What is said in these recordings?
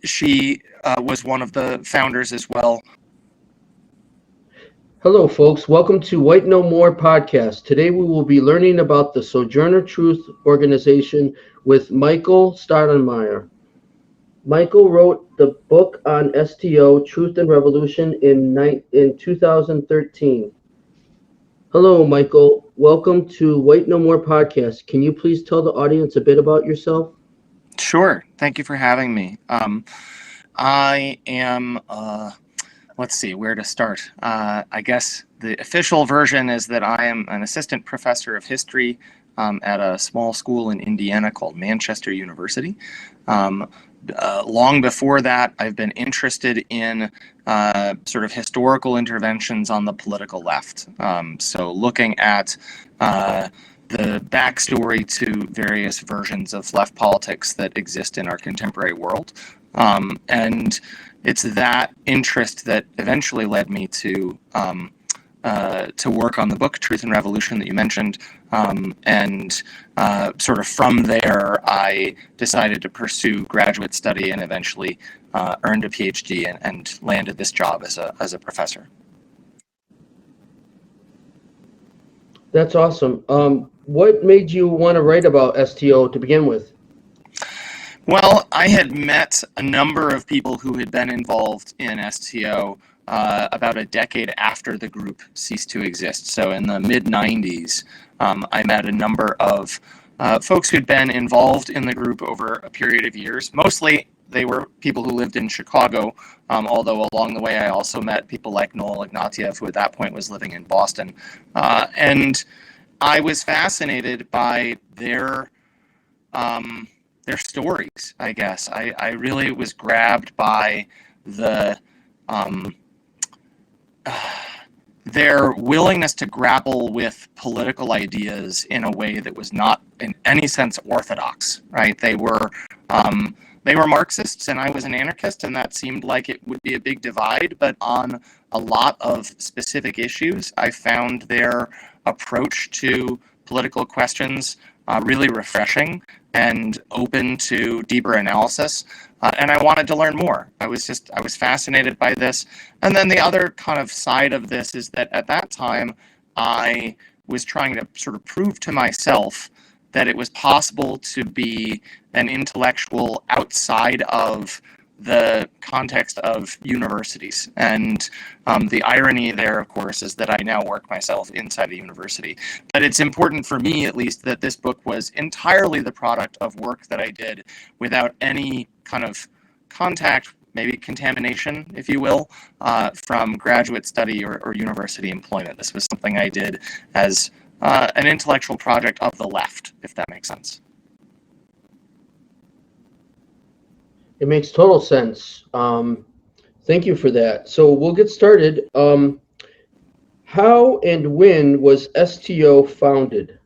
she was one of the founders as well. Hello, folks. Welcome to White No More podcast. Today we will be learning about the Sojourner Truth Organization with Michael Staudenmaier. Michael wrote the book on STO, Truth and Revolution, in 2013. Hello, Michael. Welcome to White No More podcast. Can you please tell the audience a bit about yourself? Sure. Thank you for having me. I am, let's see, where to start. I guess the official version is that I am an assistant professor of history at a small school in Indiana called Manchester University. Long before that, I've been interested in sort of historical interventions on the political left. So looking at the backstory to various versions of left politics that exist in our contemporary world. And it's that interest that eventually led me to work on the book Truth and Revolution that you mentioned. And sort of from there, I decided to pursue graduate study and eventually earned a PhD and landed this job as a professor. That's awesome. What made you want to write about STO to begin with? Well, I had met a number of people who had been involved in STO about a decade after the group ceased to exist. So in the mid-90s, I met a number of folks who'd been involved in the group over a period of years. Mostly they were people who lived in Chicago, although along the way I also met people like Noel Ignatieff, who at that point was living in Boston. And I was fascinated by their stories, I guess. I really was grabbed by their willingness to grapple with political ideas in a way that was not in any sense orthodox, right? They were Marxists and I was an anarchist, and that seemed like it would be a big divide, but on a lot of specific issues, I found their approach to political questions really refreshing and open to deeper analysis. And I wanted to learn more. I was fascinated by this. And then the other kind of side of this is that at that time, I was trying to sort of prove to myself that it was possible to be an intellectual outside of the context of universities. And the irony there, of course, is that I now work myself inside a university. But it's important for me, at least, that this book was entirely the product of work that I did without any kind of contact, maybe contamination, if you will, from graduate study or university employment. This was something I did as an intellectual project of the left, if that makes sense. It makes total sense. Thank you for that. So we'll get started. How and when was STO founded?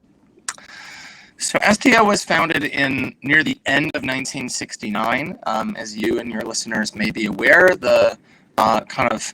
So STO was founded in near the end of 1969. As you and your listeners may be aware, the kind of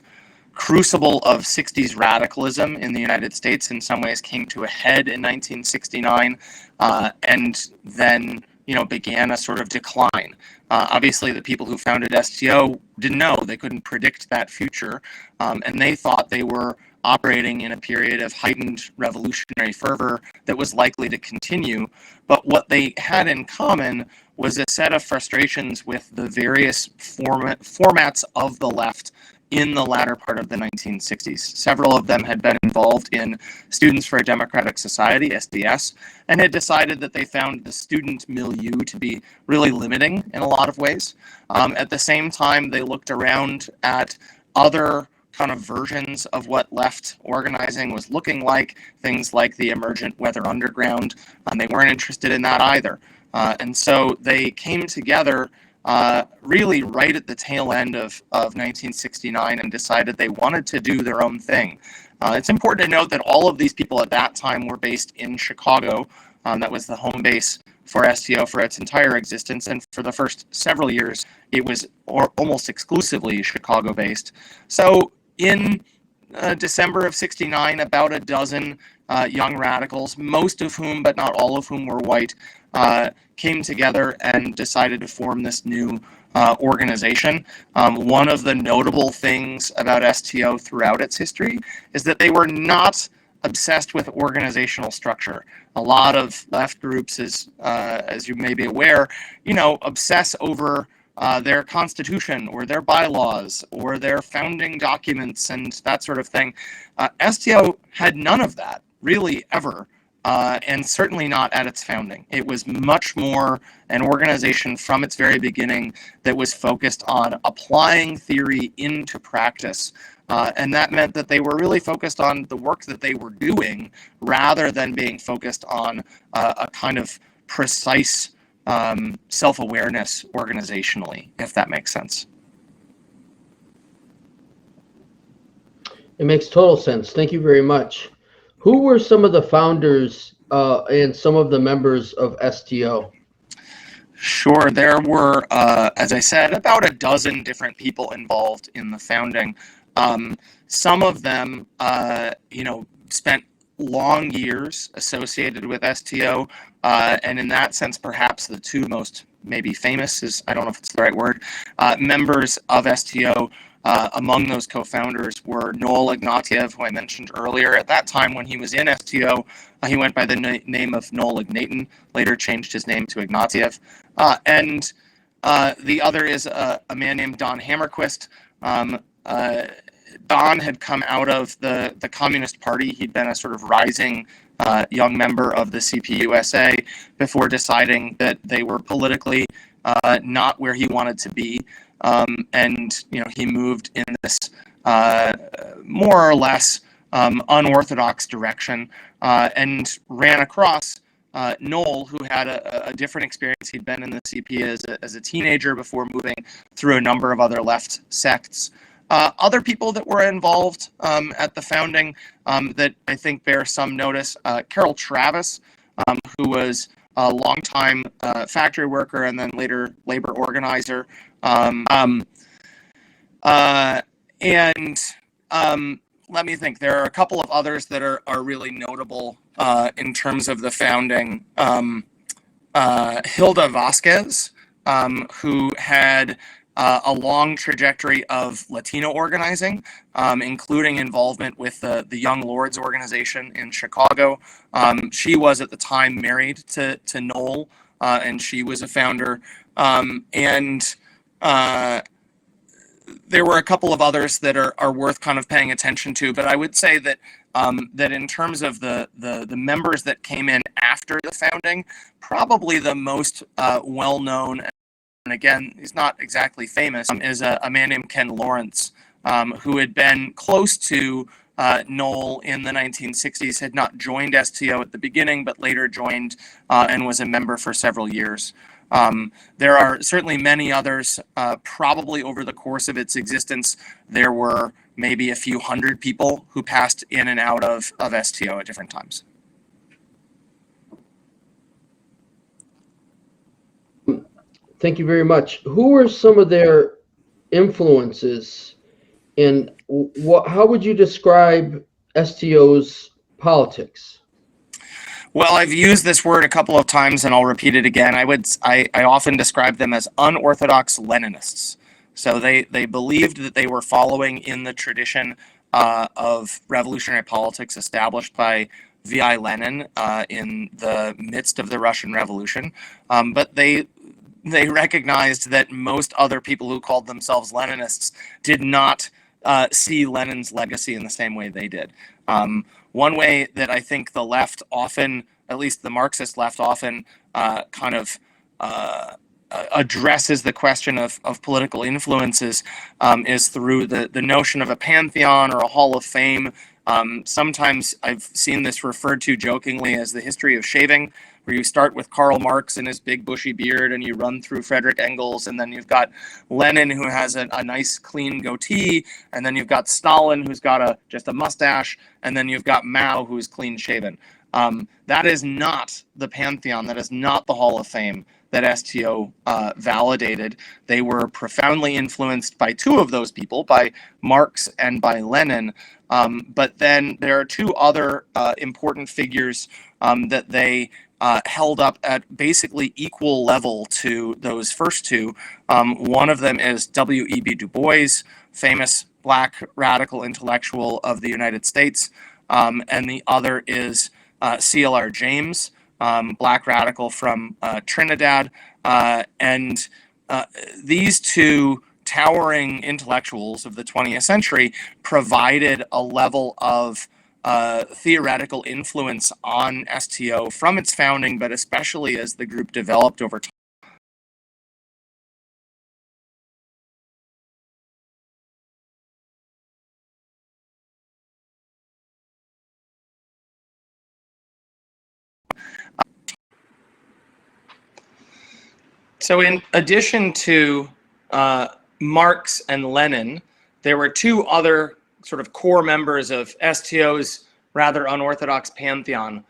crucible of 60s radicalism in the United States in some ways came to a head in 1969 and then began a sort of decline. Obviously, the people who founded STO didn't know. They couldn't predict that future, and they thought they were operating in a period of heightened revolutionary fervor that was likely to continue. But what they had in common was a set of frustrations with the various formats of the left in the latter part of the 1960s. Several of them had been involved in Students for a Democratic Society, SDS, and had decided that they found the student milieu to be really limiting in a lot of ways. At the same time, they looked around at other kind of versions of what left organizing was looking like, things like the emergent Weather Underground, and they weren't interested in that either. And so they came together really right at the tail end of 1969 and decided they wanted to do their own thing. It's important to note that all of these people at that time were based in Chicago. That was the home base for STO for its entire existence, and for the first several years, it was almost exclusively Chicago-based. So in December of '69, about a dozen young radicals, most of whom, but not all of whom, were white, came together and decided to form this new organization. One of the notable things about STO throughout its history is that they were not obsessed with organizational structure. A lot of left groups, as you may be aware, obsess over their constitution or their bylaws or their founding documents and that sort of thing. STO had none of that, really, ever. And certainly not at its founding. It was much more an organization from its very beginning that was focused on applying theory into practice. And that meant that they were really focused on the work that they were doing rather than being focused on a kind of precise self-awareness organizationally, if that makes sense. It makes total sense. Thank you very much. Who were some of the founders and some of the members of STO? Sure, there were, as I said, about a dozen different people involved in the founding. Some of them, spent long years associated with STO, and in that sense, perhaps the two most maybe famous is, I don't know if it's the right word, members of STO. Among those co-founders were Noel Ignatiev, who I mentioned earlier. At that time, when he was in STO, he went by the name of Noel Ignatin, later changed his name to Ignatiev. And the other is a man named Don Hammerquist. Don had come out of the Communist Party. He'd been a sort of rising young member of the CPUSA before deciding that they were politically not where he wanted to be. And he moved in this more or less unorthodox direction and ran across Noel, who had a different experience. He'd been in the CP as a teenager before moving through a number of other left sects. Other people that were involved at the founding that I think bear some notice, Carol Travis, who was a longtime factory worker and then later labor organizer. Let me think. There are a couple of others that are really notable in terms of the founding. Hilda Vasquez, who had a long trajectory of Latino organizing, including involvement with the Young Lords organization in Chicago. She was at the time married to Noel, and she was a founder. There were a couple of others that are worth kind of paying attention to, but I would say that that in terms of the members that came in after the founding, probably the most well-known, and again, he's not exactly famous, is a man named Ken Lawrence, who had been close to Noel in the 1960s, had not joined STO at the beginning, but later joined and was a member for several years. There are certainly many others. Probably over the course of its existence, there were maybe a few hundred people who passed in and out of STO at different times. Thank you very much. Who were some of their influences, and how would you describe STO's politics? Well, I've used this word a couple of times, and I'll repeat it again. I often describe them as unorthodox Leninists. So they believed that they were following in the tradition of revolutionary politics established by V.I. Lenin in the midst of the Russian Revolution, but they recognized that most other people who called themselves Leninists did not see Lenin's legacy in the same way they did. One way that I think the left often, at least the Marxist left often, kind of addresses the question of political influences is through the notion of a pantheon or a hall of fame. Sometimes I've seen this referred to jokingly as the history of shaving, where you start with Karl Marx and his big bushy beard, and you run through Frederick Engels, and then you've got Lenin, who has a nice clean goatee, and then you've got Stalin, who's got just a mustache, and then you've got Mao, who's clean shaven. That is not the pantheon. That is not the Hall of Fame that STO validated. They were profoundly influenced by two of those people, by Marx and by Lenin. But then there are two other important figures that they held up at basically equal level to those first two. One of them is W.E.B. Du Bois, famous black radical intellectual of the United States, and the other is C.L.R. James, black radical from Trinidad. And these two towering intellectuals of the 20th century provided a level of theoretical influence on STO from its founding, but especially as the group developed over time. So in addition to Marx and Lenin, there were two other sort of core members of STO's rather unorthodox pantheon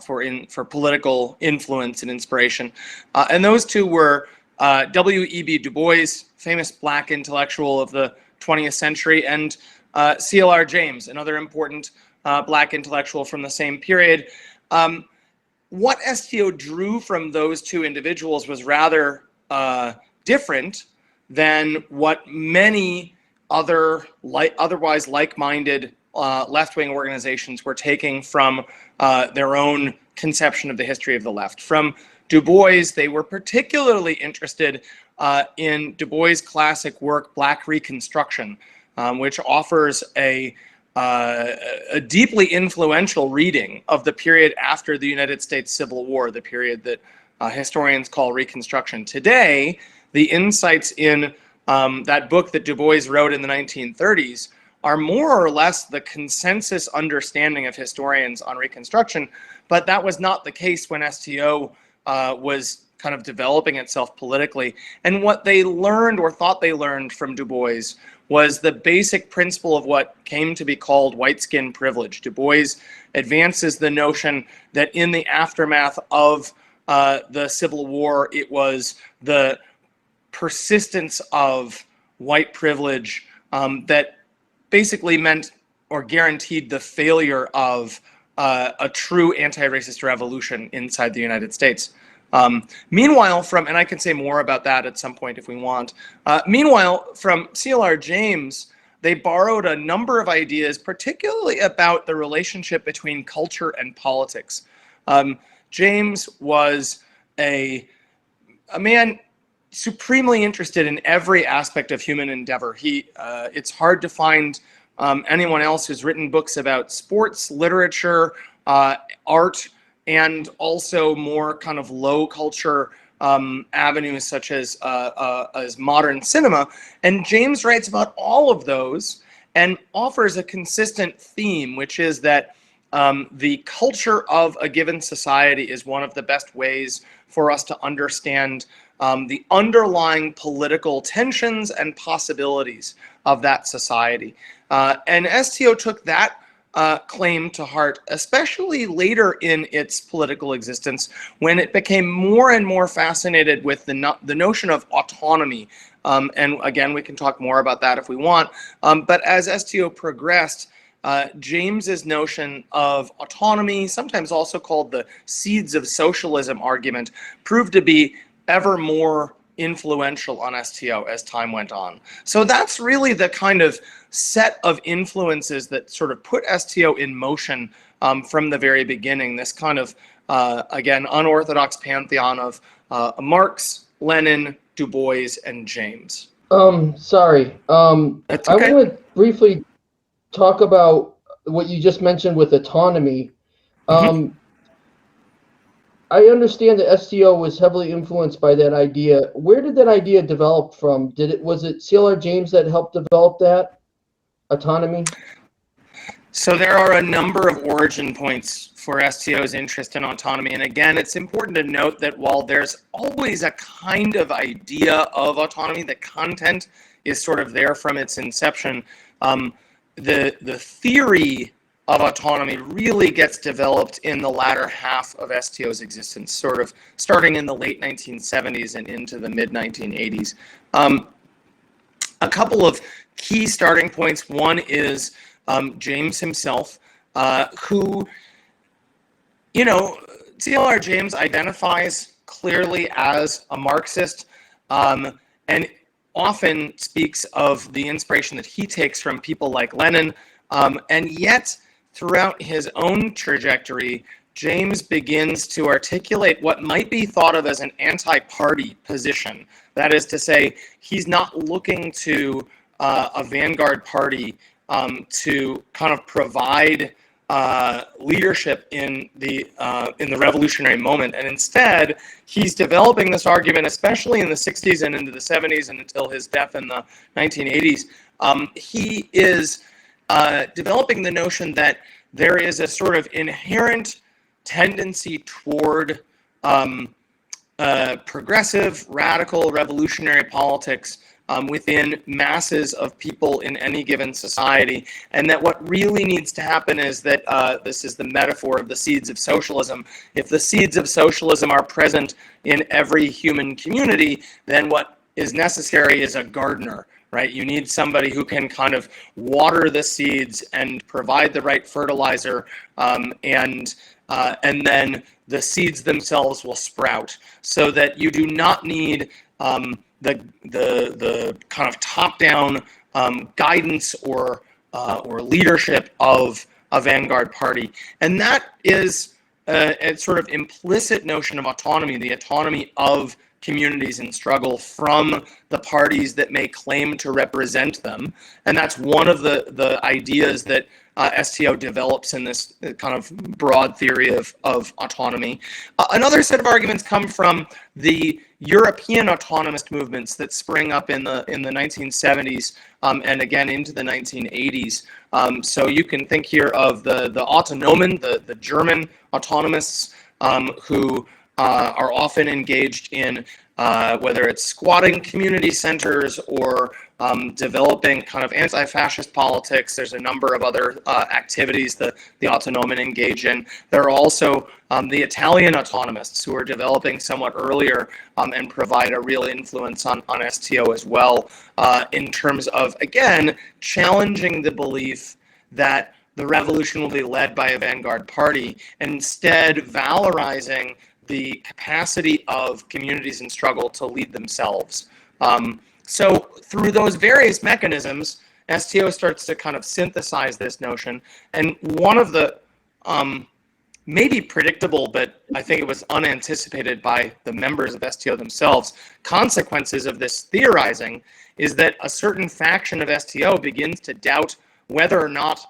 for political influence and inspiration. And those two were W.E.B. Du Bois, famous black intellectual of the 20th century, and C.L.R. James, another important black intellectual from the same period. What STO drew from those two individuals was rather different than what many other otherwise like-minded left-wing organizations were taking from their own conception of the history of the left. From Du Bois, they were particularly interested in Du Bois' classic work, Black Reconstruction, which offers a deeply influential reading of the period after the United States Civil War, the period that historians call Reconstruction. Today, the insights in that book that Du Bois wrote in the 1930s are more or less the consensus understanding of historians on Reconstruction, but that was not the case when STO was kind of developing itself politically. And what they learned or thought they learned from Du Bois was the basic principle of what came to be called white skin privilege. Du Bois advances the notion that in the aftermath of the Civil War, it was the persistence of white privilege that basically meant or guaranteed the failure of a true anti-racist revolution inside the United States. Meanwhile, and I can say more about that at some point if we want. Meanwhile, from C.L.R. James, they borrowed a number of ideas, particularly about the relationship between culture and politics. James was a man supremely interested in every aspect of human endeavor. It's hard to find anyone else who's written books about sports, literature, art, and also more kind of low culture avenues such as modern cinema. And James writes about all of those and offers a consistent theme, which is that the culture of a given society is one of the best ways for us to understand the underlying political tensions and possibilities of that society. And STO took that claim to heart, especially later in its political existence, when it became more and more fascinated with the notion of autonomy. And again, we can talk more about that if we want. But as STO progressed, James's notion of autonomy, sometimes also called the seeds of socialism argument, proved to be ever more influential on STO as time went on. So that's really the kind of set of influences that sort of put STO in motion from the very beginning, this kind of, again, unorthodox pantheon of Marx, Lenin, Du Bois, and James. Sorry. That's okay. I want to briefly talk about what you just mentioned with autonomy. I understand that STO was heavily influenced by that idea. Where did that idea develop from? Was it C.L.R. James that helped develop that autonomy? So there are a number of origin points for STO's interest in autonomy. And again, it's important to note that while there's always a kind of idea of autonomy, the content is sort of there from its inception. The theory of autonomy really gets developed in the latter half of STO's existence, sort of starting in the late 1970s and into the mid 1980s. A couple of key starting points. One is James himself, who, you know, TLR James identifies clearly as a Marxist, and often speaks of the inspiration that he takes from people like Lenin, and yet throughout his own trajectory, James begins to articulate what might be thought of as an anti-party position. That is to say, he's not looking to a vanguard party to kind of provide leadership in the revolutionary moment, and instead he's developing this argument, especially in the 60s and into the 70s and until his death in the 1980s. He is developing the notion that there is a sort of inherent tendency toward progressive, radical, revolutionary politics within masses of people in any given society, and that what really needs to happen is that this is the metaphor of the seeds of socialism. If the seeds of socialism are present in every human community, then what is necessary is a gardener, right? You need somebody who can kind of water the seeds and provide the right fertilizer, and then the seeds themselves will sprout, so that you do not need the kind of top-down guidance or leadership of a vanguard party. And that is a sort of implicit notion of autonomy, the autonomy of communities in struggle from the parties that may claim to represent them. And that's one of the ideas that STO develops in this kind of broad theory of autonomy. Another set of arguments come from the European autonomist movements that spring up in the 1970s and again into the 1980s. So you can think here of the Autonomen, the German autonomists, who are often engaged in whether it's squatting community centers or developing kind of anti-fascist politics. There's a number of other activities that the Autonomen engage in. There are also the Italian autonomists who are developing somewhat earlier and provide a real influence on STO as well, in terms of, again, challenging the belief that the revolution will be led by a vanguard party, and instead valorizing the capacity of communities in struggle to lead themselves. So through those various mechanisms, STO starts to kind of synthesize this notion. And one of the maybe predictable, but I think it was unanticipated by the members of STO themselves, consequences of this theorizing is that a certain faction of STO begins to doubt whether or not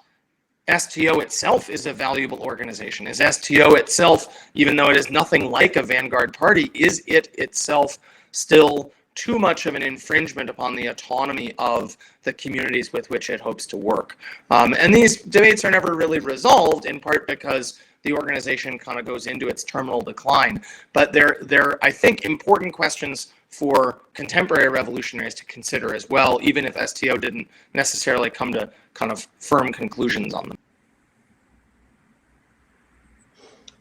STO itself is a valuable organization. Is STO itself, even though it is nothing like a vanguard party, is it itself still too much of an infringement upon the autonomy of the communities with which it hopes to work? And these debates are never really resolved, in part because the organization kind of goes into its terminal decline. But they're, I think, important questions for contemporary revolutionaries to consider as well, even if STO didn't necessarily come to kind of firm conclusions on them.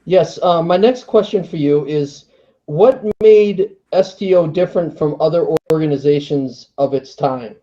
Yes, my next question for you is, what made STO different from other organizations of its time?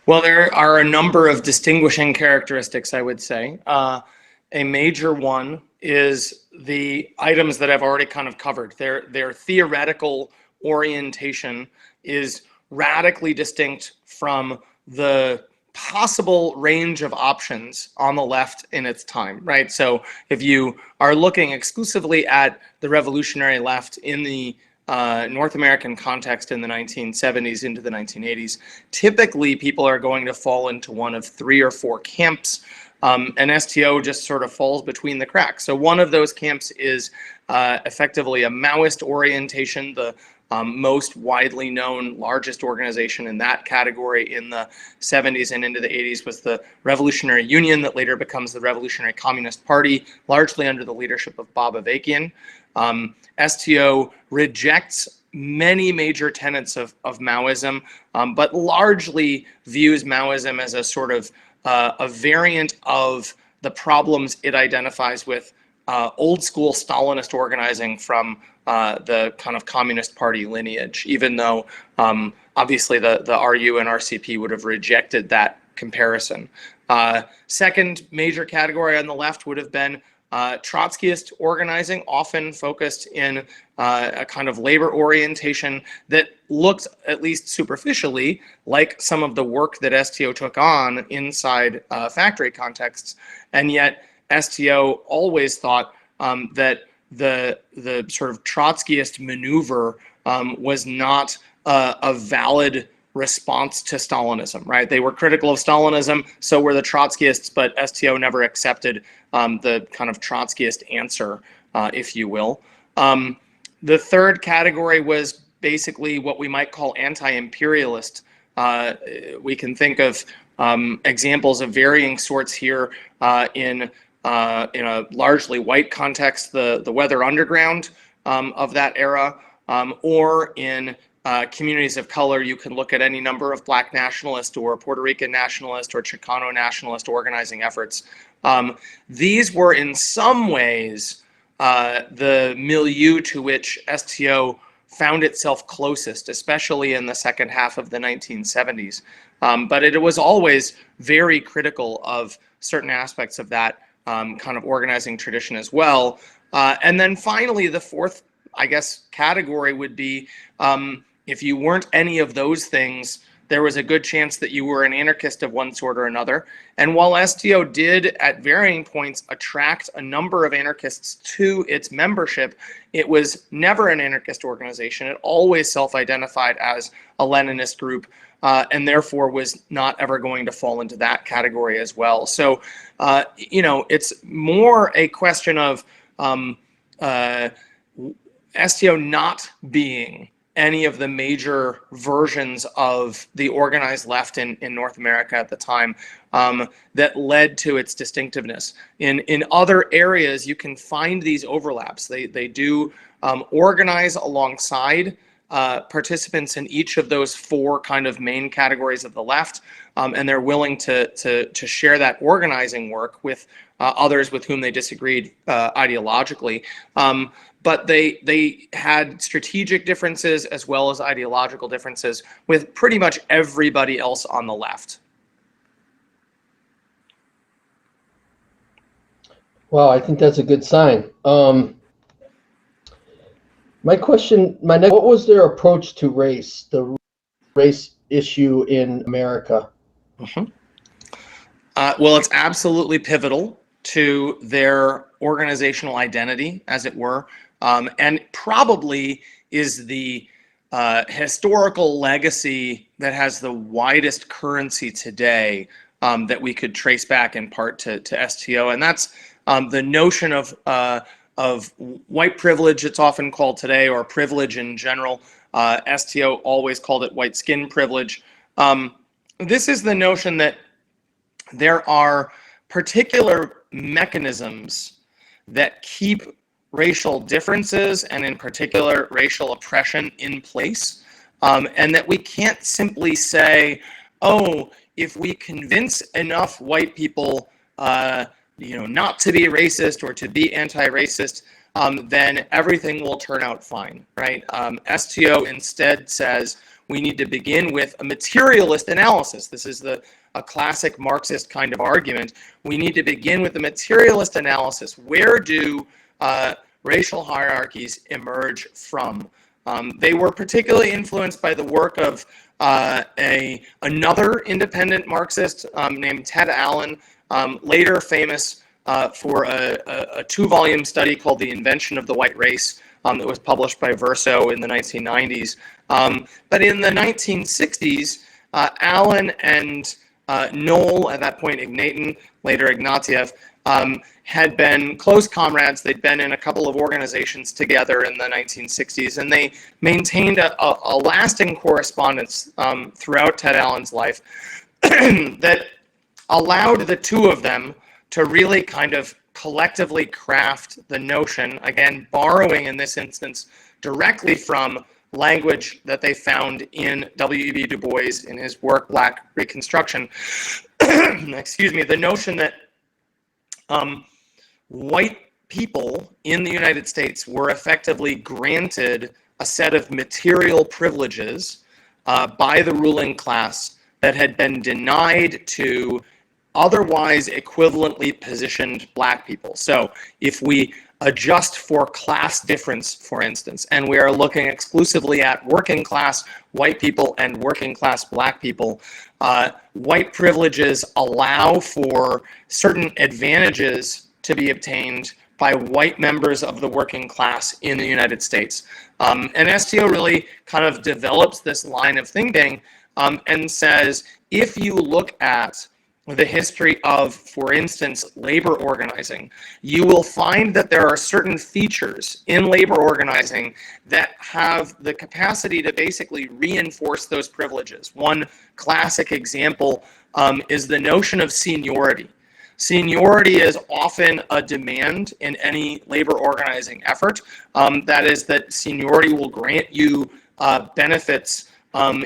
Well, there are a number of distinguishing characteristics, I would say. A major one is the items that I've already kind of covered. Their theoretical orientation is radically distinct from the possible range of options on the left in its time, right? So if you are looking exclusively at the revolutionary left in the North American context in the 1970s into the 1980s, typically people are going to fall into one of 3 or 4 camps, and STO just sort of falls between the cracks. So one of those camps is effectively a Maoist orientation. The most widely known, largest organization in that category in the 70s and into the 80s was the Revolutionary Union, that later becomes the Revolutionary Communist Party, largely under the leadership of Bob Avakian. STO rejects many major tenets of Maoism, but largely views Maoism as a sort of a variant of the problems it identifies with old school Stalinist organizing from the kind of Communist Party lineage, even though obviously the RU and RCP would have rejected that comparison. Second major category on the left would have been Trotskyist organizing, often focused in a kind of labor orientation that looked, at least superficially, like some of the work that STO took on inside factory contexts. And yet STO always thought that the sort of Trotskyist maneuver was not a valid response to Stalinism, right? They were critical of Stalinism, so were the Trotskyists, but STO never accepted the kind of Trotskyist answer, if you will. The third category was basically what we might call anti-imperialist. We can think of examples of varying sorts here in a largely white context, the Weather Underground of that era, or in communities of color. You can look at any number of Black nationalist or Puerto Rican nationalist or Chicano nationalist organizing efforts. These were in some ways the milieu to which STO found itself closest, especially in the second half of the 1970s. But it was always very critical of certain aspects of that kind of organizing tradition as well. And then finally, the fourth, I guess, category would be if you weren't any of those things, there was a good chance that you were an anarchist of one sort or another. And while STO did at varying points attract a number of anarchists to its membership, it was never an anarchist organization. It always self-identified as a Leninist group, and therefore was not ever going to fall into that category as well. So, you know, it's more a question of STO not being any of the major versions of the organized left in North America at the time that led to its distinctiveness. In other areas, you can find these overlaps. They do organize alongside participants in each of those four kind of main categories of the left, and they're willing to share that organizing work with others with whom they disagreed ideologically. But they had strategic differences as well as ideological differences with pretty much everybody else on the left. Wow, I think that's a good sign. What was their approach to race, the race issue in America? Mm-hmm. Well, it's absolutely pivotal to their organizational identity, as it were. And probably is the historical legacy that has the widest currency today that we could trace back in part to STO, and that's the notion of white privilege. It's often called today, or privilege in general. STO always called it white skin privilege. This is the notion that there are particular mechanisms that keep racial differences, and in particular racial oppression, in place, and that we can't simply say, oh, if we convince enough white people not to be racist or to be anti-racist, then everything will turn out fine, right? STO instead says we need to begin with a materialist analysis. This is a classic Marxist kind of argument. We need to begin with a materialist analysis. Where do racial hierarchies emerge from? They were particularly influenced by the work of another independent Marxist named Ted Allen, later famous for a two-volume study called The Invention of the White Race that was published by Verso in the 1990s. But in the 1960s, Allen and Knoll, at that point Ignatin, later Ignatieff, had been close comrades. They'd been in a couple of organizations together in the 1960s, and they maintained a lasting correspondence throughout Ted Allen's life that allowed the two of them to really kind of collectively craft the notion, again, borrowing in this instance directly from language that they found in W.E.B. Du Bois in his work Black Reconstruction. Excuse me, the notion that white people in the United States were effectively granted a set of material privileges by the ruling class that had been denied to otherwise equivalently positioned black people. So if we adjust for class difference, for instance, and we are looking exclusively at working class white people and working class black people, white privileges allow for certain advantages to be obtained by white members of the working class in the United States. And STO really kind of develops this line of thinking and says, if you look at the history of, for instance, labor organizing, you will find that there are certain features in labor organizing that have the capacity to basically reinforce those privileges. One classic example is the notion of seniority. Seniority is often a demand in any labor organizing effort. That is that seniority will grant you benefits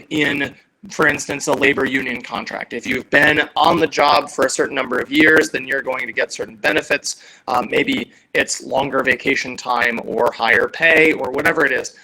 in, for instance, a labor union contract. If you've been on the job for a certain number of years, then you're going to get certain benefits. Maybe it's longer vacation time or higher pay or whatever it is.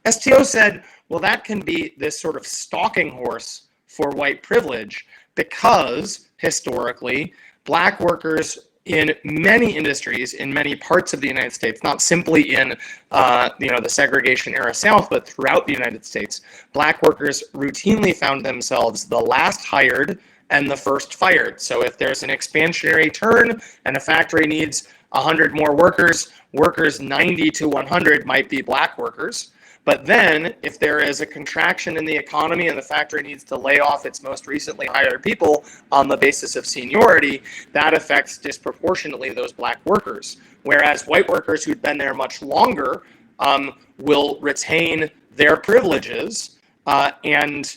STO said, well, that can be this sort of stalking horse for white privilege because historically, black workers in many industries, in many parts of the United States, not simply in the segregation era South, but throughout the United States, black workers routinely found themselves the last hired and the first fired. So if there's an expansionary turn and a factory needs 100 more workers, workers 90 to 100 might be black workers. But then, if there is a contraction in the economy and the factory needs to lay off its most recently hired people on the basis of seniority, that affects disproportionately those black workers. Whereas white workers who'd been there much longer will retain their privileges and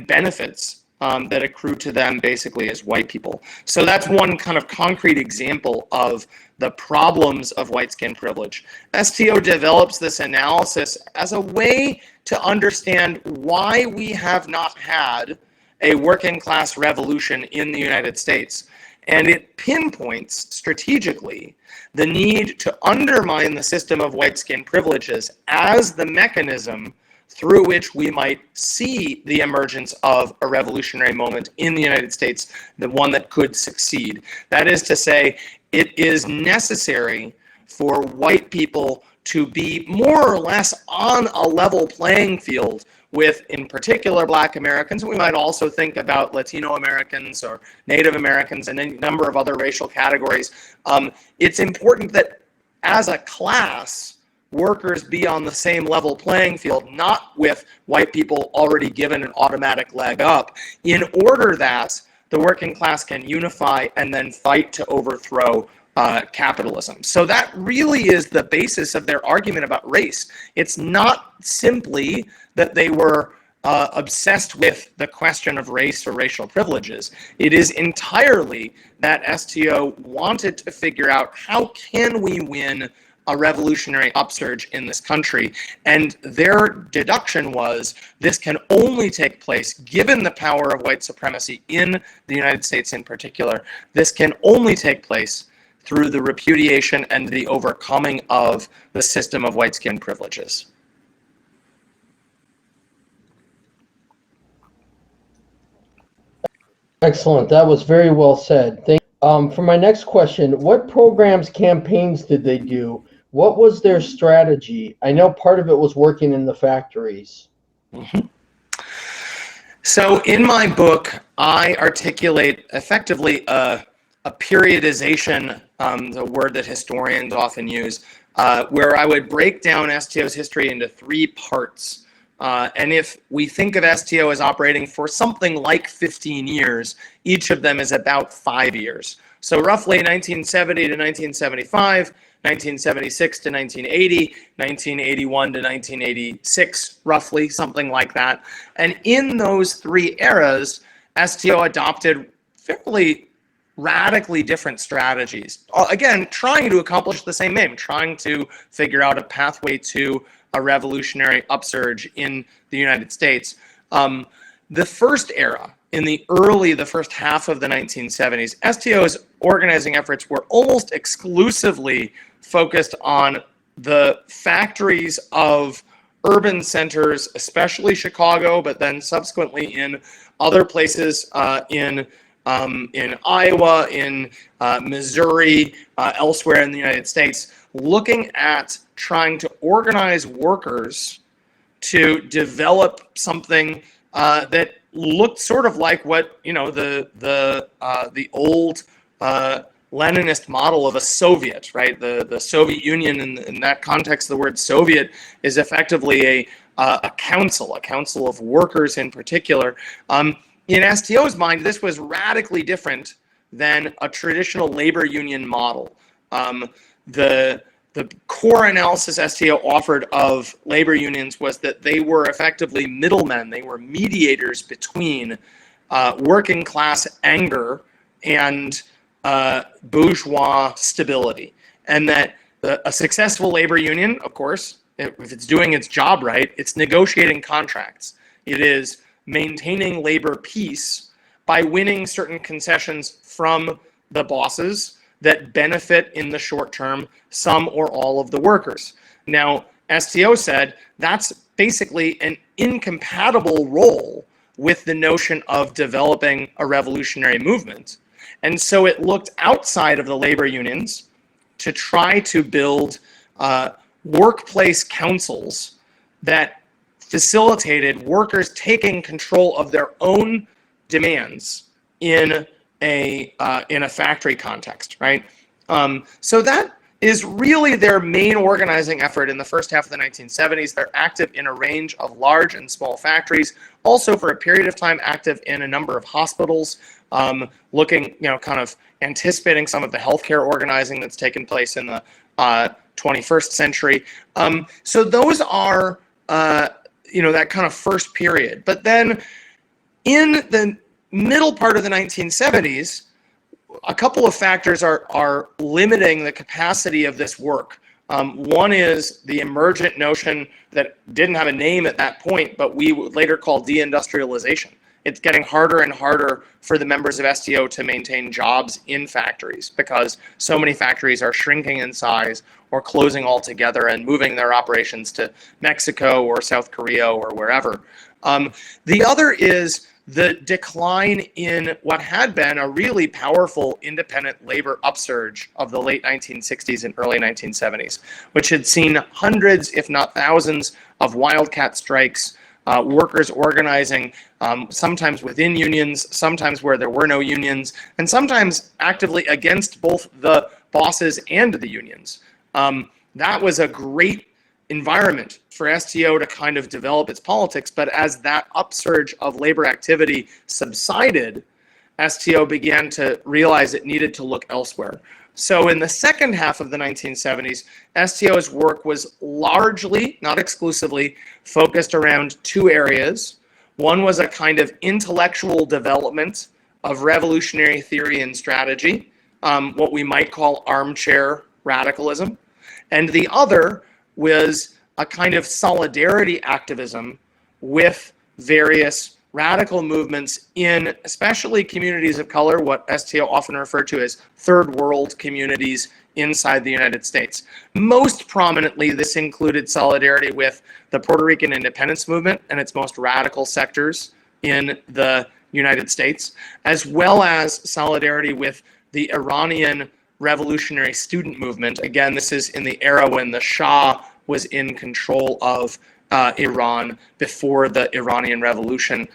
benefits that accrue to them basically as white people. So that's one kind of concrete example of the problems of white skin privilege. STO develops this analysis as a way to understand why we have not had a working class revolution in the United States. And it pinpoints strategically the need to undermine the system of white skin privileges as the mechanism through which we might see the emergence of a revolutionary moment in the United States, the one that could succeed. That is to say, it is necessary for white people to be more or less on a level playing field with, in particular, black Americans. We might also think about Latino Americans or Native Americans and a number of other racial categories. It's important that as a class, workers be on the same level playing field, not with white people already given an automatic leg up, in order that the working class can unify and then fight to overthrow capitalism. So that really is the basis of their argument about race. It's not simply that they were obsessed with the question of race or racial privileges. It is entirely that STO wanted to figure out how can we win a revolutionary upsurge in this country. And their deduction was this can only take place, given the power of white supremacy in the United States in particular, this can only take place through the repudiation and the overcoming of the system of white skin privileges. Excellent. That was very well said. For my next question, what programs, campaigns did they do? What was their strategy? I know part of it was working in the factories. Mm-hmm. So in my book, I articulate effectively a periodization, the word that historians often use, where I would break down STO's history into three parts. And if we think of STO as operating for something like 15 years, each of them is about 5 years. So roughly 1970 to 1975, 1976 to 1980, 1981 to 1986, roughly, something like that. And in those three eras, STO adopted fairly radically different strategies. Again, trying to accomplish the same aim, trying to figure out a pathway to a revolutionary upsurge in the United States. The first era, in the first half of the 1970s, STO's organizing efforts were almost exclusively focused on the factories of urban centers, especially Chicago, but then subsequently in other places in Iowa, in Missouri, elsewhere in the United States, looking at trying to organize workers to develop something that looked sort of like what the old Leninist model of a Soviet, right? The Soviet Union, in that context, the word Soviet is effectively a council of workers in particular. In STO's mind, this was radically different than a traditional labor union model. The core analysis STO offered of labor unions was that they were effectively middlemen. They were mediators between working class anger and bourgeois stability. And that a successful labor union, of course, if it's doing its job right, it's negotiating contracts. It is maintaining labor peace by winning certain concessions from the bosses that benefit in the short term some or all of the workers. Now, STO said that's basically an incompatible role with the notion of developing a revolutionary movement. And so it looked outside of the labor unions to try to build workplace councils that facilitated workers taking control of their own demands in a factory context, right? So that is really their main organizing effort in the first half of the 1970s. They're active in a range of large and small factories, also for a period of time active in a number of hospitals, looking, kind of anticipating some of the healthcare organizing that's taken place in the 21st century. So those are, that kind of first period. But then in the middle part of the 1970s, a couple of factors are limiting the capacity of this work. One is the emergent notion that didn't have a name at that point, but we would later call deindustrialization. It's getting harder and harder for the members of STO to maintain jobs in factories because so many factories are shrinking in size or closing altogether and moving their operations to Mexico or South Korea or wherever. The other is the decline in what had been a really powerful independent labor upsurge of the late 1960s and early 1970s, which had seen hundreds, if not thousands, of wildcat strikes, workers organizing, sometimes within unions, sometimes where there were no unions, and sometimes actively against both the bosses and the unions. That was a great environment for STO to kind of develop its politics, but as that upsurge of labor activity subsided, STO began to realize it needed to look elsewhere. So in the second half of the 1970s, STO's work was largely, not exclusively, focused around two areas. One was a kind of intellectual development of revolutionary theory and strategy, what we might call armchair radicalism. And the other was a kind of solidarity activism with various radical movements in especially communities of color, what STO often referred to as third world communities inside the United States. Most prominently, this included solidarity with the Puerto Rican independence movement and its most radical sectors in the United States, as well as solidarity with the Iranian revolutionary student movement. Again, this is in the era when the Shah was in control of Iran before the Iranian Revolution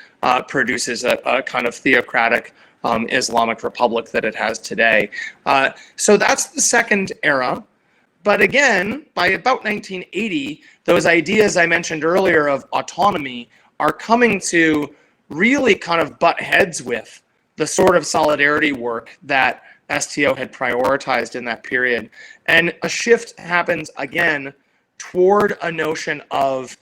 produces a kind of theocratic Islamic republic that it has today. So that's the second era. But again, by about 1980, those ideas I mentioned earlier of autonomy are coming to really kind of butt heads with the sort of solidarity work that STO had prioritized in that period. And a shift happens again toward a notion of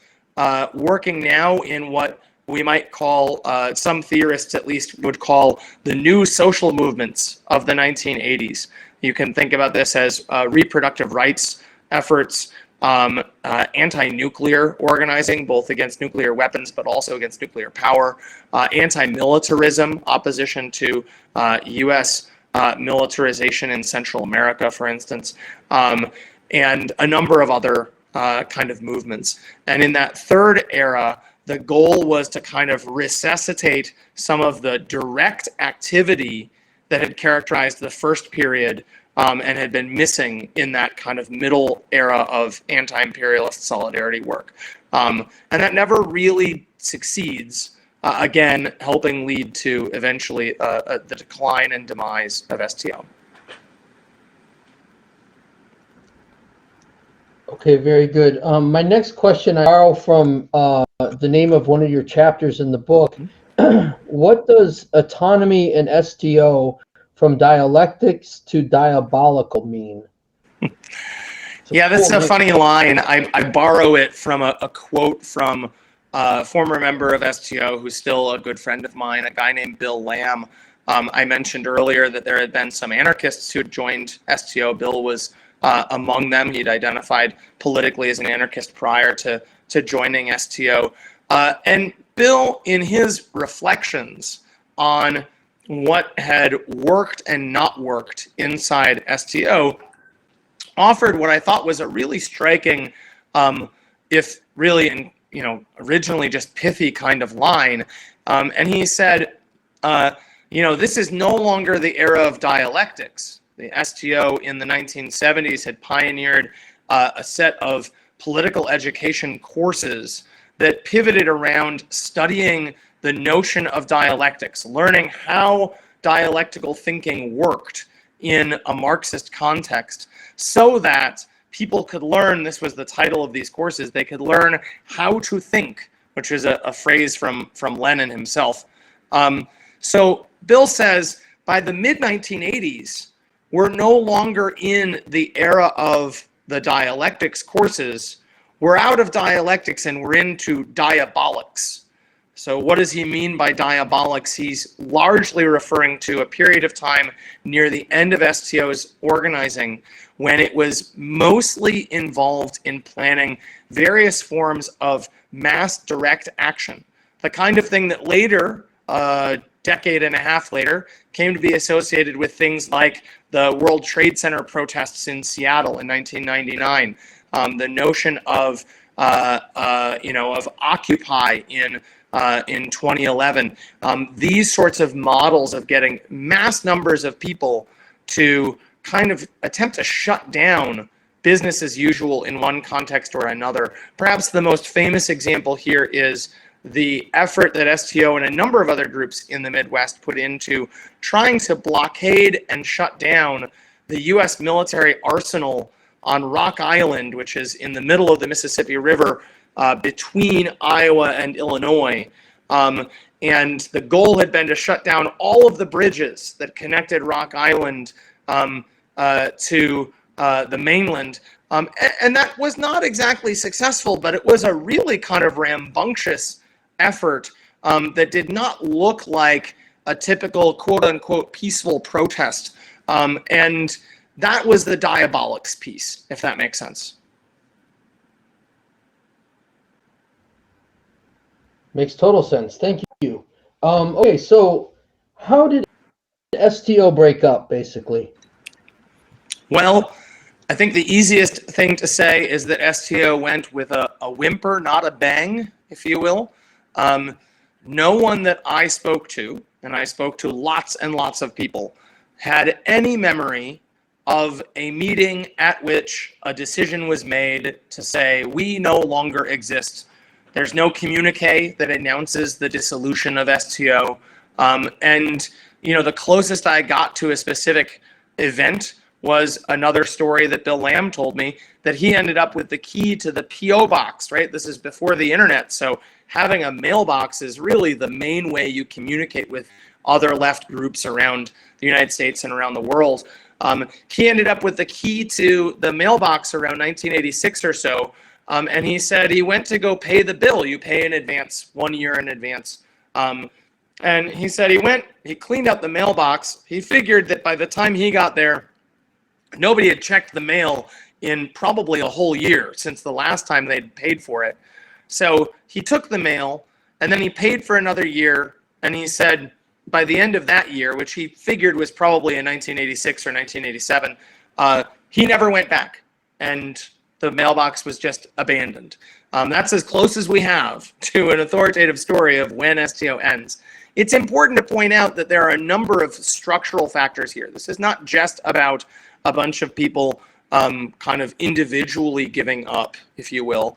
working now in what we might call, some theorists at least would call, the new social movements of the 1980s. You can think about this as reproductive rights efforts, anti-nuclear organizing, both against nuclear weapons but also against nuclear power, anti-militarism, opposition to U.S. Militarization in Central America, for instance, and a number of other kind of movements. And in that third era, the goal was to kind of resuscitate some of the direct activity that had characterized the first period and had been missing in that kind of middle era of anti-imperialist solidarity work. And that never really succeeds, again, helping lead to eventually the decline and demise of STO. Okay, very good. My next question I borrow from the name of one of your chapters in the book. What does autonomy and STO from dialectics to diabolical mean? Yeah, that's a funny line. I borrow it from a quote from a former member of STO who's still a good friend of mine, a guy named Bill Lamb. I mentioned earlier that there had been some anarchists who had joined STO. Bill was among them. He'd identified politically as an anarchist prior to joining STO. And Bill, in his reflections on what had worked and not worked inside STO, offered what I thought was a really striking, if really, originally just pithy kind of line. And he said, this is no longer the era of dialectics. The STO in the 1970s had pioneered a set of political education courses that pivoted around studying the notion of dialectics, learning how dialectical thinking worked in a Marxist context, so that people could learn, this was the title of these courses, they could learn how to think, which is a phrase from Lenin himself. So Bill says by the mid-1980s, we're no longer in the era of the dialectics courses. We're out of dialectics and we're into diabolics. So what does he mean by diabolics? He's largely referring to a period of time near the end of STO's organizing when it was mostly involved in planning various forms of mass direct action, the kind of thing that later, a decade and a half later, came to be associated with things like the World Trade Center protests in Seattle in 1999, the notion of Occupy in 2011. These sorts of models of getting mass numbers of people to kind of attempt to shut down business as usual in one context or another. Perhaps the most famous example here is the effort that STO and a number of other groups in the Midwest put into trying to blockade and shut down the U.S. military arsenal on Rock Island, which is in the middle of the Mississippi River between Iowa and Illinois. And the goal had been to shut down all of the bridges that connected Rock Island to the mainland. And that was not exactly successful, but it was a really kind of rambunctious effort that did not look like a typical quote-unquote peaceful protest. And that was the diabolics piece, if that makes sense. Makes total sense. Thank you. Okay, so how did STO break up, basically? Well, I think the easiest thing to say is that STO went with a whimper, not a bang, if you will. No one that I spoke to, and I spoke to lots and lots of people, had any memory of a meeting at which a decision was made to say, we no longer exist. There's no communique that announces the dissolution of STO. And, the closest I got to a specific event was another story that Bill Lamb told me, that he ended up with the key to the P.O. box, right? This is before the internet, so having a mailbox is really the main way you communicate with other left groups around the United States and around the world. He ended up with the key to the mailbox around 1986 or so, and he said he went to go pay the bill. You pay in advance, 1 year in advance. And he said he cleaned out the mailbox. He figured that by the time he got there, nobody had checked the mail in probably a whole year since the last time they'd paid for it. So he took the mail, and then he paid for another year, and he said by the end of that year, which he figured was probably in 1986 or 1987, he never went back, and the mailbox was just abandoned. That's as close as we have to an authoritative story of when STO ends. It's important to point out that there are a number of structural factors here. This is not just about a bunch of people kind of individually giving up, if you will.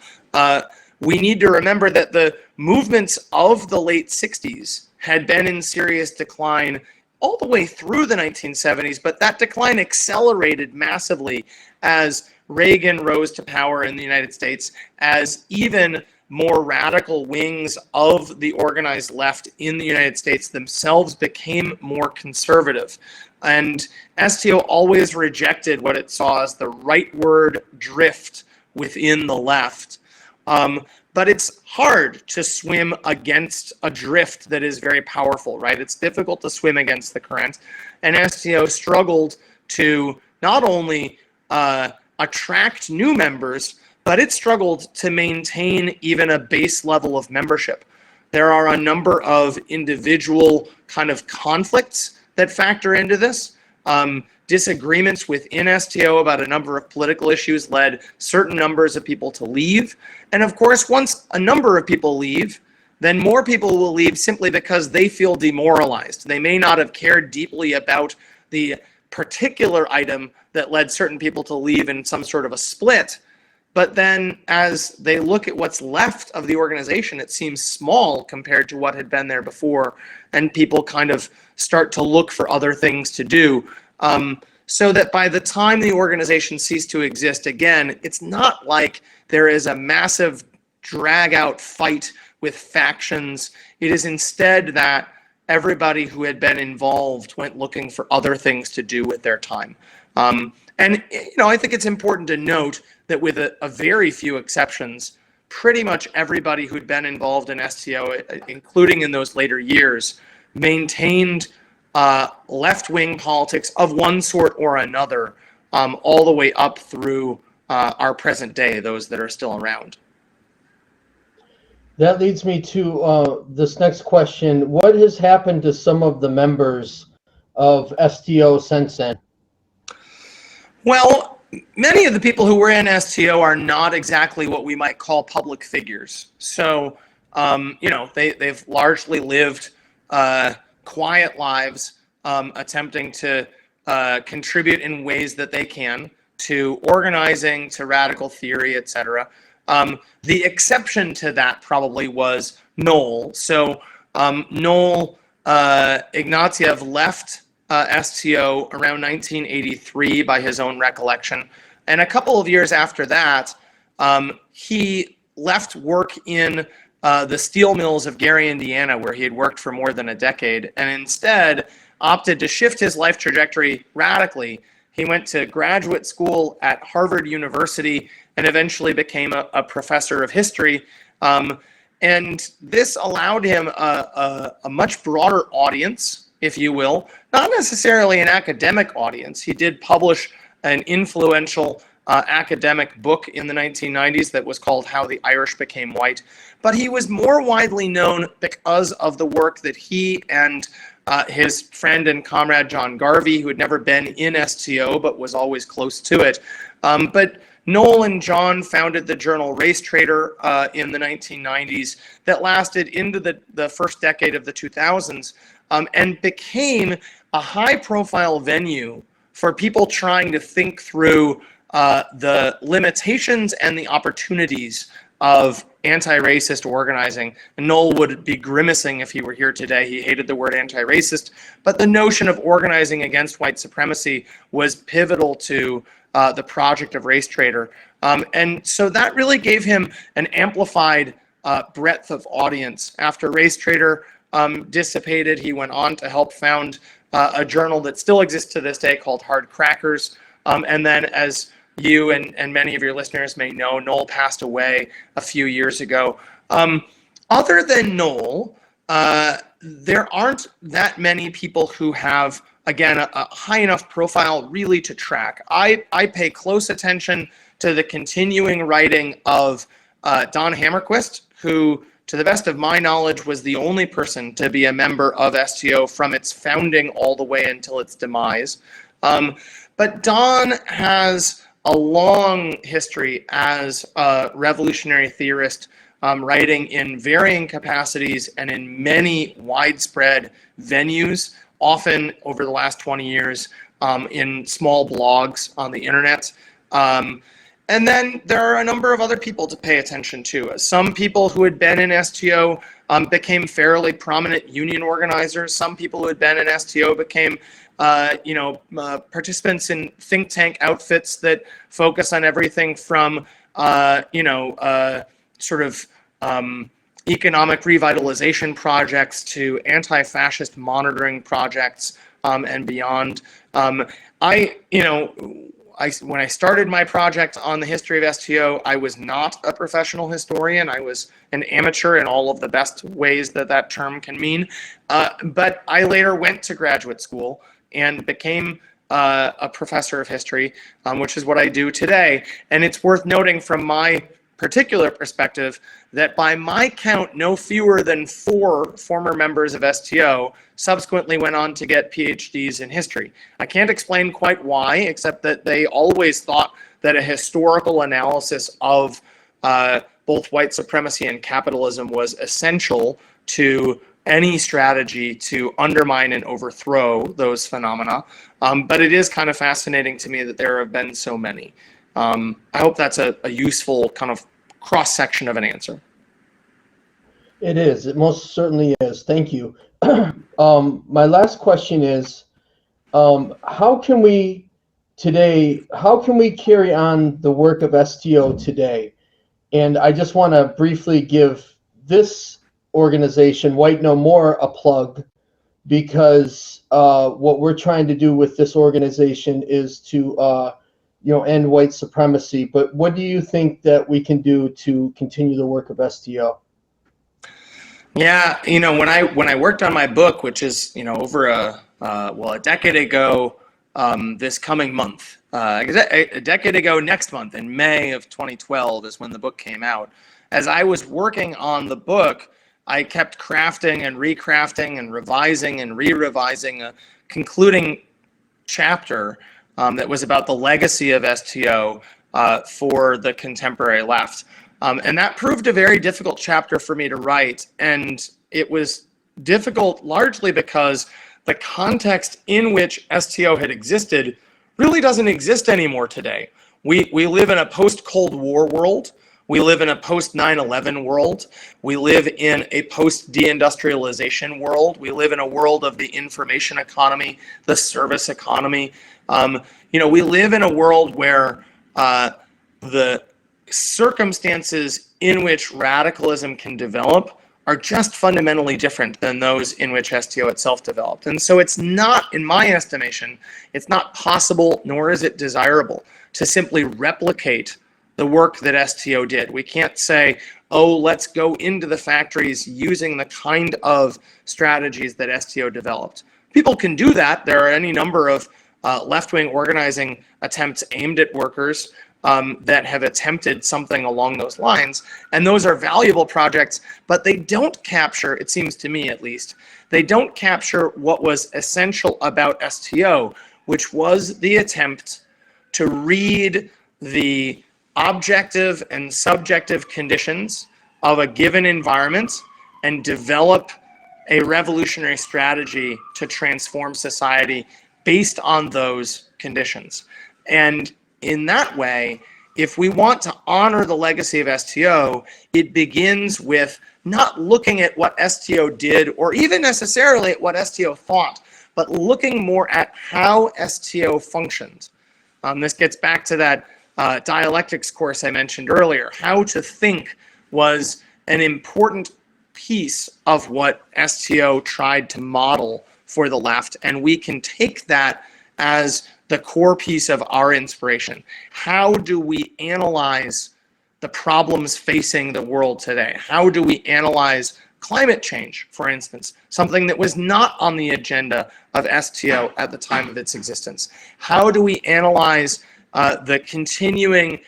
We need to remember that the movements of the late 60s had been in serious decline all the way through the 1970s, but that decline accelerated massively as Reagan rose to power in the United States, as even more radical wings of the organized left in the United States themselves became more conservative. And STO always rejected what it saw as the rightward drift within the left. But it's hard to swim against a drift that is very powerful, right? It's difficult to swim against the current. And STO struggled to not only attract new members, but it struggled to maintain even a base level of membership. There are a number of individual kind of conflicts that factor into this. Disagreements within STO about a number of political issues led certain numbers of people to leave. And of course, once a number of people leave, then more people will leave simply because they feel demoralized. They may not have cared deeply about the particular item that led certain people to leave in some sort of a split. But then as they look at what's left of the organization, it seems small compared to what had been there before, and people kind of start to look for other things to do. So that by the time the organization ceased to exist again, it's not like there is a massive drag-out fight with factions. It is instead that everybody who had been involved went looking for other things to do with their time. And I think it's important to note that with a very few exceptions, pretty much everybody who'd been involved in STO, including in those later years, maintained left-wing politics of one sort or another all the way up through our present day, those that are still around. That leads me to this next question. What has happened to some of the members of STO since then? Well, many of the people who were in STO are not exactly what we might call public figures. So, they've largely lived quiet lives, attempting to contribute in ways that they can to organizing, to radical theory, etc. The exception to that probably was Noel. So Noel Ignatiev left STO around 1983 by his own recollection. And a couple of years after that, he left work in the steel mills of Gary, Indiana, where he had worked for more than a decade, and instead opted to shift his life trajectory radically. He went to graduate school at Harvard University and eventually became a professor of history. And this allowed him a much broader audience, if you will, not necessarily an academic audience. He did publish an influential academic book in the 1990s that was called How the Irish Became White. But he was more widely known because of the work that he and his friend and comrade John Garvey, who had never been in STO but was always close to it. But Noel and John founded the journal Race Trader in the 1990s that lasted into the first decade of the 2000s and became a high-profile venue for people trying to think through the limitations and the opportunities of anti-racist organizing. And Noel would be grimacing if he were here today. He hated the word anti-racist, but the notion of organizing against white supremacy was pivotal to the project of Race Trader. And so that really gave him an amplified breadth of audience. After Race Trader dissipated, he went on to help found a journal that still exists to this day called Hard Crackers. And then, as you and many of your listeners may know, Noel passed away a few years ago. Other than Noel, there aren't that many people who have again, a high enough profile really to track. I pay close attention to the continuing writing of Don Hammerquist, who, to the best of my knowledge, was the only person to be a member of STO from its founding all the way until its demise. But Don has a long history as a revolutionary theorist, writing in varying capacities and in many widespread venues, often over the last 20 years in small blogs on the internet. And then there are a number of other people to pay attention to. Some people who had been in STO became fairly prominent union organizers. Some people who had been in STO became participants in think tank outfits that focus on everything from economic revitalization projects to anti-fascist monitoring projects and beyond. When I started my project on the history of STO, I was not a professional historian. I was an amateur in all of the best ways that that term can mean. But I later went to graduate school and became a professor of history, which is what I do today. And it's worth noting from my particular perspective that by my count, no fewer than 4 former members of STO subsequently went on to get PhDs in history. I can't explain quite why, except that they always thought that a historical analysis of both white supremacy and capitalism was essential to any strategy to undermine and overthrow those phenomena. But it is kind of fascinating to me that there have been so many. I hope that's a useful kind of cross-section of an answer. It is. It most certainly is. Thank you. My last question is, how can we carry on the work of STO today? And I just want to briefly give this organization, White No More, a plug, because what we're trying to do with this organization is to end white supremacy. But what do you think that we can do to continue the work of STO? Yeah, when I worked on my book, which is over a decade ago, this coming month, a decade ago next month in May of 2012 is when the book came out. As I was working on the book, I kept crafting and recrafting and revising and re-revising a concluding chapter that was about the legacy of STO for the contemporary left. And that proved a very difficult chapter for me to write. And it was difficult largely because the context in which STO had existed really doesn't exist anymore today. We live in a post-Cold War world. We live in a post-9/11 world. We live in a post-deindustrialization world. We live in a world of the information economy, the service economy. We live in a world where the circumstances in which radicalism can develop are just fundamentally different than those in which STO itself developed. And so it's not, in my estimation, it's not possible, nor is it desirable, to simply replicate the work that STO did. We can't say, oh, let's go into the factories using the kind of strategies that STO developed. People can do that. There are any number of left-wing organizing attempts aimed at workers that have attempted something along those lines. And those are valuable projects, but they don't capture, it seems to me at least, they don't capture what was essential about STO, which was the attempt to read the objective and subjective conditions of a given environment and develop a revolutionary strategy to transform society based on those conditions. And in that way, if we want to honor the legacy of STO, it begins with not looking at what STO did or even necessarily at what STO thought, but looking more at how STO functioned. This gets back to that dialectics course I mentioned earlier. How to think was an important piece of what STO tried to model for the left, and we can take that as the core piece of our inspiration. How do we analyze the problems facing the world today? How do we analyze climate change, for instance, something that was not on the agenda of STO at the time of its existence? How do we analyze the continuing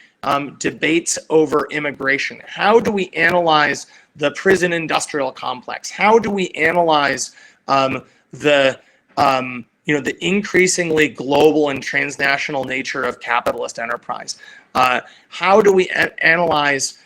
debates over immigration? How do we analyze the prison industrial complex? How do we analyze the increasingly global and transnational nature of capitalist enterprise? How do we analyze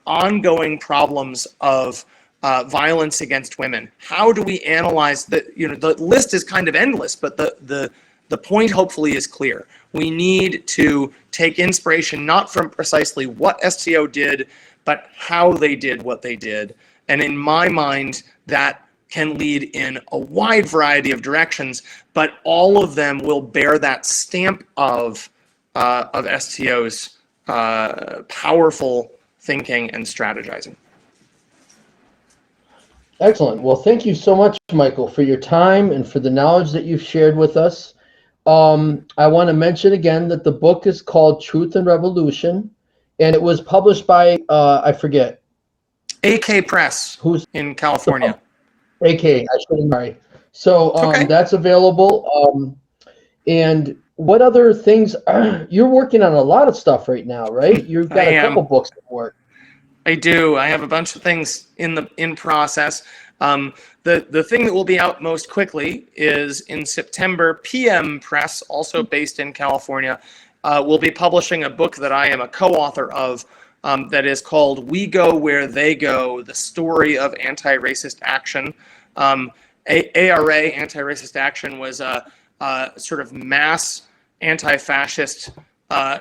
ongoing problems of violence against women? How do we analyze the list is kind of endless, but the point hopefully is clear. We need to take inspiration not from precisely what STO did, but how they did what they did. And in my mind, that can lead in a wide variety of directions, but all of them will bear that stamp of STO's powerful thinking and strategizing. Excellent. Well, thank you so much, Michael, for your time and for the knowledge that you've shared with us. I want to mention again that the book is called Truth and Revolution, and it was published by, I forget. AK Press, who's in California. AK, I shouldn't worry. So okay. That's available. And what other things, you're working on a lot of stuff right now, right? You've got a couple books at work. I do. I have a bunch of things in process. The thing that will be out most quickly is in September. PM Press, also based in California, will be publishing a book that I am a co-author of that is called We Go Where They Go, The Story of Anti-Racist Action. ARA, Anti-Racist Action, was a sort of mass anti-fascist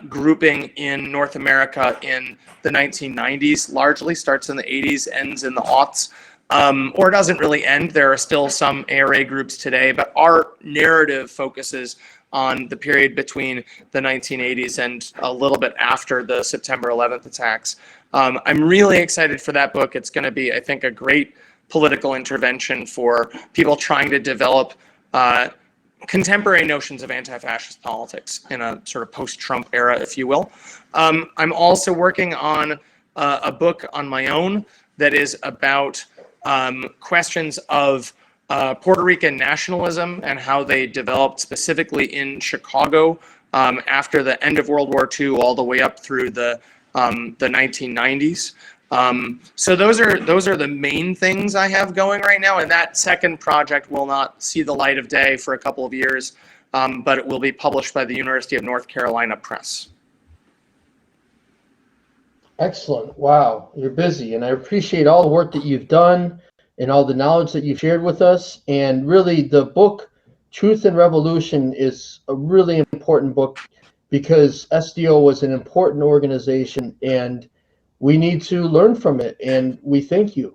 grouping in North America in the 1990s, largely starts in the 80s, ends in the aughts, or doesn't really end. There are still some ARA groups today, but our narrative focuses on the period between the 1980s and a little bit after the September 11th attacks. I'm really excited for that book. It's going to be, I think, a great political intervention for people trying to develop contemporary notions of anti-fascist politics in a sort of post-Trump era, if you will. I'm also working on a book on my own that is about questions of Puerto Rican nationalism and how they developed specifically in Chicago after the end of World War II all the way up through the 1990s. So those are the main things I have going right now, and that second project will not see the light of day for a couple of years, but it will be published by the University of North Carolina Press. Excellent. Wow, you're busy, and I appreciate all the work that you've done and all the knowledge that you've shared with us. And really, the book Truth and Revolution is a really important book because SDO was an important organization, and we need to learn from it, and we thank you.